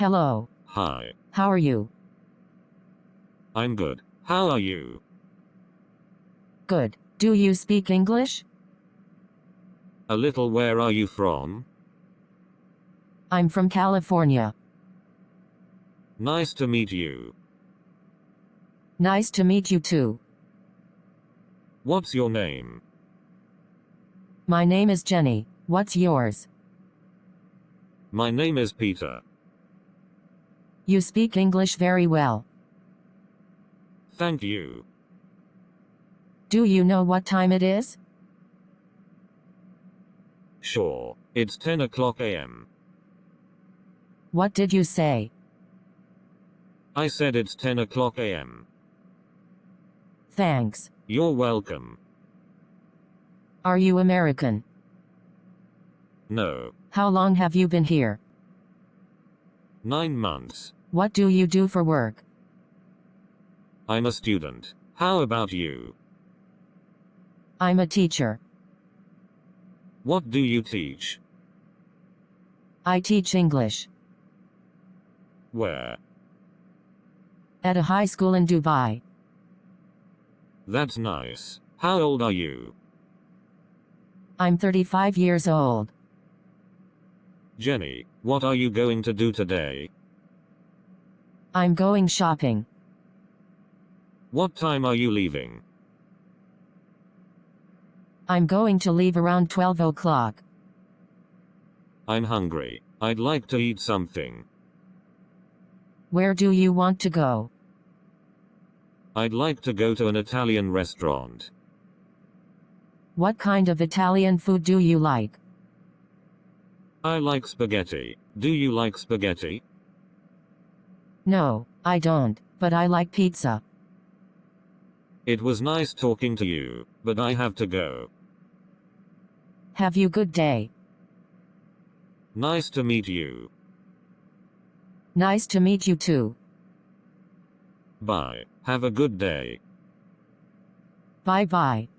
Hello. Hi. How are you? I'm good. How are you? Good. Do you speak English? A little. Where are you from? I'm from California. Nice to meet you. Nice to meet you too. What's your name? My name is Jenny. What's yours? My name is Peter. You speak English very well. Thank you. Do you know what time it is? Sure. It's 10 o'clock a.m. What did you say? I said it's 10 o'clock a.m. Thanks. You're welcome. Are you American? No. How long have you been here? 9 months. What do you do for work? I'm a student. How about you? I'm a teacher. What do you teach? I teach English. Where? At a high school in Dubai. That's nice. How old are you? I'm 35 years old. Jenny, what are you going to do today? I'm going shopping. What time are you leaving? I'm going to leave around 12 o'clock. I'm hungry. I'd like to eat something. Where do you want to go? I'd like to go to an Italian restaurant. What kind of Italian food do you like? I like spaghetti. Do you like spaghetti? No, I don't, but I like pizza. It was nice talking to you, but I have to go. Have you good day. Nice to meet you. Nice to meet you too. Bye. Have a good day. Bye bye.